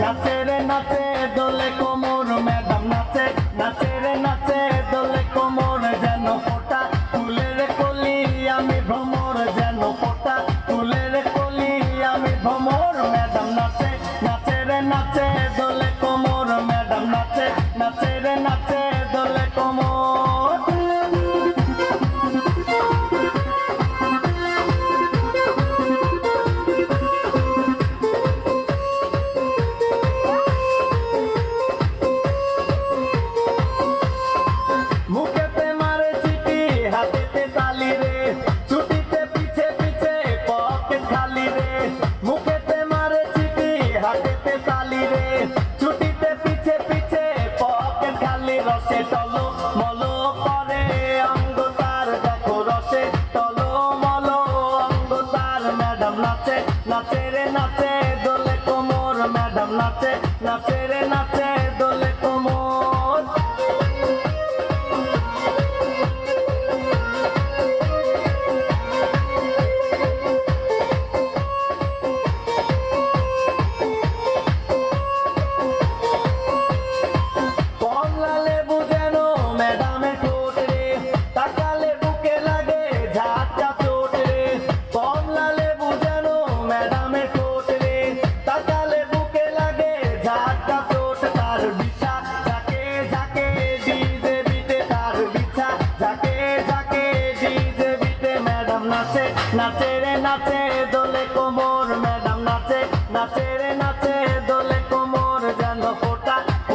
নাচে রে নাচে দোলে কোমর ম্যাডাম নাচে, নাচে রে নাচে দোলে কোমর যেন ফোঁটা ফুলের কলি আমি ভ্রমর, যেন ফোঁটা ফুলের কলি আমি ভ্রমর। ম্যাডাম নাচে, নাচে রে নাচে দোলে কোমর ম্যাডাম নাচে, নাচে রে নাচে দোলে কোমর। মুখেতে মারে চিঠি হাতেতে তালি রে, ছুটিতে পিছে পিছে পকেট খালি রে। মুখেতে মারে চিঠি হাতেতে তালি রে, ছুটিতে পিছে পিছে পকেট খালি। রসে টলো মলো করে অঙ্গ তার, দেখো রসে টলো মলো অঙ্গ তার। ম্যাডাম নাচে, নাচে রে নাচে দোলে কোমর ম্যাডাম নাচে, নাচে রে নাচে দোলে কোমর। কমলা লেবু যেন ম্যাডামের ঠোঁট রে, তাকালে বুকে লাগে ঝাঁটা চোট রে। কমলা লেবু যেন ম্যাডামের ঠোঁট রে, তাকালে বুকে লাগে ঝাঁটা চোট। তার বিছা ঝাঁকে ঝাঁকে ডিজে বিটে, তার বিছা ঝাঁকে ঝাঁকে ডিজে বিটে। ম্যাডাম নাচে, নাচে রে নাচে